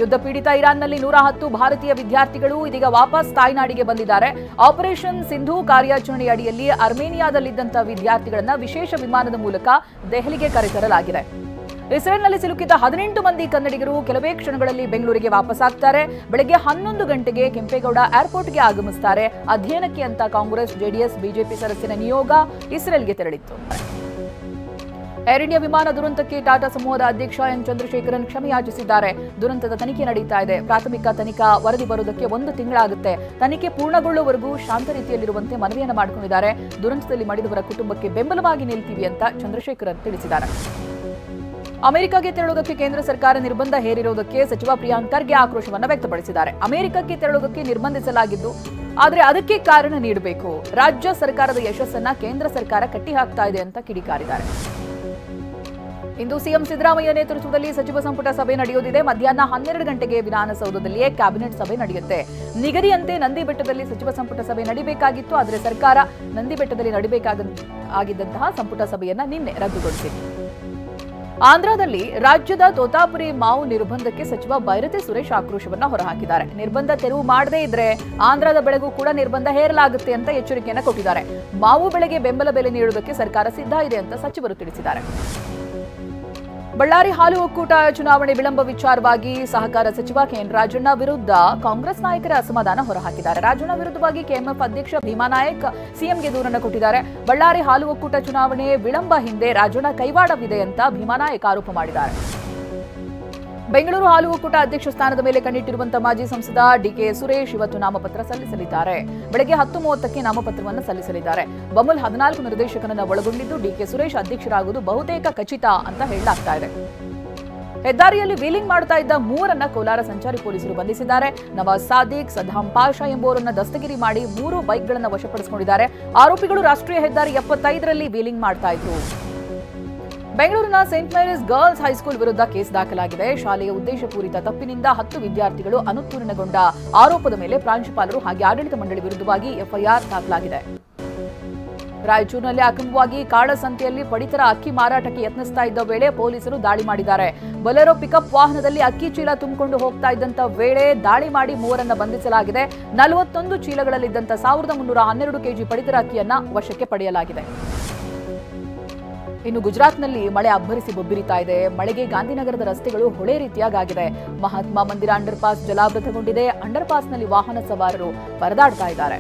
ಯುದ್ಧ ಪೀಡಿತ ಇರಾನ್ನಲ್ಲಿ 110 ಭಾರತೀಯ ವಿದ್ಯಾರ್ಥಿಗಳು ಇದೀಗ ವಾಪಸ್ ತಾಯ್ನಾಡಿಗೆ ಬಂದಿದ್ದಾರೆ. ಆಪರೇಷನ್ ಸಿಂಧು ಕಾರ್ಯಾಚರಣೆ ಅಡಿಯಲ್ಲಿ ಅರ್ಮೇನಿಯಾದಲ್ಲಿದ್ದಂಥ ವಿದ್ಯಾರ್ಥಿಗಳನ್ನ ವಿಶೇಷ ವಿಮಾನದ ಮೂಲಕ ದೆಹಲಿಗೆ ಕರೆತರಲಾಗಿದೆ. ಇಸ್ರೇಲ್ನಲ್ಲಿ ಸಿಲುಕಿದ್ದ 18 ಮಂದಿ ಕನ್ನಡಿಗರು ಕೆಲವೇ ಕ್ಷಣಗಳಲ್ಲಿ ಬೆಂಗಳೂರಿಗೆ ವಾಪಸ್ ಆಗ್ತಾರೆ. ಬೆಳಗ್ಗೆ 11 ಗಂಟೆಗೆ ಕೆಂಪೇಗೌಡ ಏರ್ಪೋರ್ಟ್ಗೆ ಆಗಮಿಸುತ್ತಾರೆ. ಅಧ್ಯಯನಕ್ಕೆ ಅಂತ ಕಾಂಗ್ರೆಸ್, ಜೆಡಿಎಸ್, ಬಿಜೆಪಿ ಸದಸ್ಯರ ನಿಯೋಗ ಇಸ್ರೇಲ್ಗೆ ತೆರಳಿತ್ತು. ಏರ್ ಇಂಡಿಯಾ ವಿಮಾನ ದುರಂತಕ್ಕೆ ಟಾಟಾ ಸಮೂಹದ ಅಧ್ಯಕ್ಷ ಎನ್ ಚಂದ್ರಶೇಖರನ್ ಕ್ಷಮೆಯಾಚಿಸಿದ್ದಾರೆ. ದುರಂತದ ತನಿಖೆ ನಡೀತಾ ಇದೆ. ಪ್ರಾಥಮಿಕ ತನಿಖಾ ವರದಿ ಬರುವುದಕ್ಕೆ 1 ತಿಂಗಳಾಗುತ್ತೆ. ತನಿಖೆ ಪೂರ್ಣಗೊಳ್ಳುವವರೆಗೂ ಶಾಂತ ರೀತಿಯಲ್ಲಿರುವಂತೆ ಮನವಿಯನ್ನು ಮಾಡಿಕೊಂಡಿದ್ದಾರೆ. ದುರಂತದಲ್ಲಿ ಮಡಿದವರ ಕುಟುಂಬಕ್ಕೆ ಬೆಂಬಲವಾಗಿ ನಿಲ್ತೀವಿ ಅಂತ ಚಂದ್ರಶೇಖರನ್ ತಿಳಿಸಿದ್ದಾರೆ. ಅಮೆರಿಕಕ್ಕೆ ತೆರಳುವುದಕ್ಕೆ ಕೇಂದ್ರ ಸರ್ಕಾರ ನಿರ್ಬಂಧ ಹೇರಿರುವುದಕ್ಕೆ ಸಚಿವ ಪ್ರಿಯಾಂಕ್ ಖರ್ಗೆ ಆಕ್ರೋಶವನ್ನು ವ್ಯಕ್ತಪಡಿಸಿದ್ದಾರೆ. ಅಮೆರಿಕಕ್ಕೆ ತೆರಳುವುದಕ್ಕೆ ನಿರ್ಬಂಧಿಸಲಾಗಿದ್ದು, ಆದರೆ ಅದಕ್ಕೆ ಕಾರಣ ನೀಡಬೇಕು. ರಾಜ್ಯ ಸರ್ಕಾರದ ಯಶಸ್ಸನ್ನ ಕೇಂದ್ರ ಸರ್ಕಾರ ಕಟ್ಟಿಹಾಕ್ತಾ ಇದೆ ಅಂತ ಕಿಡಿಕಾರಿದ್ದಾರೆ. ಇಂದು ಸಿಎಂ ಸಿದ್ದರಾಮಯ್ಯ ನೇತೃತ್ವದಲ್ಲಿ ಸಚಿವ ಸಂಪುಟ ಸಭೆ ನಡೆಯುತ್ತಿದೆ. ಮಧ್ಯಾಹ್ನ 12 ಗಂಟೆಗೆ ವಿಧಾನಸೌಧದಲ್ಲಿಯೇ ಕ್ಯಾಬಿನೆಟ್ ಸಭೆ ನಡೆಯುತ್ತೆ. ನಿಗದಿಯಂತೆ ನಂದಿ ಬೆಟ್ಟದಲ್ಲಿ ಸಚಿವ ಸಂಪುಟ ಸಭೆ ನಡೆಯಬೇಕಾಗಿತ್ತು. ಆದರೆ ಸರ್ಕಾರ ನಂದಿ ಬೆಟ್ಟದಲ್ಲಿ ನಡೆಯಬೇಕಾಗಿದ್ದಂತಹ ಸಂಪುಟ ಸಭೆಯನ್ನ ನಿನ್ನೆ ರದ್ದುಗೊಳಿಸಿದೆ. ಆಂಧ್ರದಲ್ಲಿ ರಾಜ್ಯದ ತೋತಾಪುರಿ ಮಾವು ನಿರ್ಬಂಧಕ್ಕೆ ಸಚಿವ ಬೈರತಿ ಸುರೇಶ್ ಆಕ್ರೋಶವನ್ನ ಹೊರಹಾಕಿದ್ದಾರೆ. ನಿರ್ಬಂಧ ತೆರವು ಮಾಡದೇ ಇದ್ರೆ ಆಂಧ್ರದ ಬೆಳೆಗೂ ಕೂಡ ನಿರ್ಬಂಧ ಹೇರಲಾಗುತ್ತೆ ಅಂತ ಎಚ್ಚರಿಕೆಯನ್ನು ಕೊಟ್ಟಿದ್ದಾರೆ. ಮಾವು ಬೆಳೆಗೆ ಬೆಂಬಲ ಬೆಲೆ ನೀಡುವುದಕ್ಕೆ ಸರ್ಕಾರ ಸಿದ್ಧ ಇದೆ ಅಂತ ಸಚಿವರು ತಿಳಿಸಿದ್ದಾರೆ. ಬಳ್ಳಾರಿ ಹಾಲು ಒಕ್ಕೂಟ ಚುನಾವಣೆ ವಿಳಂಬ ವಿಚಾರವಾಗಿ ಸಹಕಾರ ಸಚಿವ ಕೆಎನ್ ರಾಜಣ್ಣ ವಿರುದ್ಧ ಕಾಂಗ್ರೆಸ್ ನಾಯಕರ ಅಸಮಾಧಾನ ಹೊರಹಾಕಿದ್ದಾರೆ. ರಾಜಣ್ಣ ವಿರುದ್ಧವಾಗಿ ಕೆಎಂಎಫ್ ಅಧ್ಯಕ್ಷ ಭೀಮಾನಾಯಕ್ ಸಿಎಂಗೆ ದೂರನ್ನು ಕೊಟ್ಟಿದ್ದಾರೆ. ಬಳ್ಳಾರಿ ಹಾಲು ಒಕ್ಕೂಟ ಚುನಾವಣೆ ವಿಳಂಬ ಹಿಂದೆ ರಾಜಣ್ಣ ಕೈವಾಡವಿದೆ ಅಂತ ಭೀಮಾನಾಯಕ್ ಆರೋಪ ಮಾಡಿದ್ದಾರೆ. ಬೆಂಗಳೂರು ಹಾಲು ಒಕ್ಕೂಟ ಅಧ್ಯಕ್ಷ ಸ್ಥಾನದ ಮೇಲೆ ಕಣ್ಣಿಟ್ಟಿರುವಂತಹ ಮಾಜಿ ಸಂಸದ ಡಿಕೆ ಸುರೇಶ್ ಇವತ್ತು ನಾಮಪತ್ರ ಸಲ್ಲಿಸಲಿದ್ದಾರೆ. ಬೆಳಗ್ಗೆ 10:30ಕ್ಕೆ ನಾಮಪತ್ರವನ್ನು ಸಲ್ಲಿಸಲಿದ್ದಾರೆ. ಬಮುಲ್ 14 ನಿರ್ದೇಶಕರನ್ನು ಒಳಗೊಂಡಿದ್ದು ಡಿಕೆ ಸುರೇಶ್ ಅಧ್ಯಕ್ಷರಾಗುವುದು ಬಹುತೇಕ ಖಚಿತ ಅಂತ ಹೇಳಲಾಗ್ತಾ ಇದೆ. ಹೆದ್ದಾರಿಯಲ್ಲಿ ವೀಲಿಂಗ್ ಮಾಡ್ತಾ ಇದ್ದ 3 ಕೋಲಾರ ಸಂಚಾರಿ ಪೊಲೀಸರು ಬಂಧಿಸಿದ್ದಾರೆ. ನವಾಜ್ ಸಾದಿಕ್, ಸದ್ದಾಂ ಪಾಷಾ ಎಂಬುವರನ್ನ ದಸ್ತಗಿರಿ ಮಾಡಿ 3 ಬೈಕ್ಗಳನ್ನು ವಶಪಡಿಸಿಕೊಂಡಿದ್ದಾರೆ. ಆರೋಪಿಗಳು ರಾಷ್ಟ್ರೀಯ ಹೆದ್ದಾರಿ 75ರಲ್ಲಿ ವೀಲಿಂಗ್ ಮಾಡ್ತಾ ಇದ್ರು. ಬೆಂಗಳೂರಿನ ಸೇಂಟ್ ಮೇರೀಸ್ ಗರ್ಲ್ಸ್ ಹೈಸ್ಕೂಲ್ ವಿರುದ್ಧ ಕೇಸ್ ದಾಖಲಾಗಿದೆ. ಶಾಲೆಯ ಉದ್ದೇಶಪೂರಿತ ತಪ್ಪಿನಿಂದ 10 ವಿದ್ಯಾರ್ಥಿಗಳು ಅನುತ್ತೀರ್ಣಗೊಂಡ ಆರೋಪದ ಮೇಲೆ ಪ್ರಾಂಶುಪಾಲರು ಹಾಗೆ ಆಡಳಿತ ಮಂಡಳಿ ವಿರುದ್ಧವಾಗಿ ಎಫ್ಐಆರ್ ದಾಖಲಾಗಿದೆ. ರಾಯಚೂರಿನಲ್ಲಿ ಅಕ್ರಮವಾಗಿ ಕಾಳಸಂತೆಯಲ್ಲಿ ಪಡಿತರ ಅಕ್ಕಿ ಮಾರಾಟಕ್ಕೆ ಯತ್ನಿಸ್ತಾ ಇದ್ದ ವೇಳೆ ಪೊಲೀಸರು ದಾಳಿ ಮಾಡಿದ್ದಾರೆ. ಬೊಲೆರೋ ಪಿಕಪ್ ವಾಹನದಲ್ಲಿ ಅಕ್ಕಿ ಚೀಲ ತುಂಬಿಕೊಂಡು ಹೋಗ್ತಾ ಇದ್ದಂತ ವೇಳೆ ದಾಳಿ ಮಾಡಿ 3 ಬಂಧಿಸಲಾಗಿದೆ. 41 ಚೀಲಗಳಲ್ಲಿದ್ದಂತ 1312 ಕೆಜಿ ಪಡಿತರ ಅಕ್ಕಿಯನ್ನ ವಶಕ್ಕೆ ಪಡೆಯಲಾಗಿದೆ. ಇನ್ನು ಗುಜರಾತ್ನಲ್ಲಿ ಮಳೆ ಅಬ್ಬರಿಸಿ ಬೊಬ್ಬಿರಿತಾ ಇದೆ. ಮಳೆಗೆ ಗಾಂಧಿನಗರದ ರಸ್ತೆಗಳು ಹೊಳೆ ರೀತಿಯಾಗಿದೆ. ಮಹಾತ್ಮ ಮಂದಿರ ಅಂಡರ್ ಪಾಸ್ ಜಲಾವೃತಗೊಂಡಿದೆ. ಅಂಡರ್ ಪಾಸ್ನಲ್ಲಿ ವಾಹನ ಸವಾರರು ಪರದಾಡ್ತಾ ಇದ್ದಾರೆ.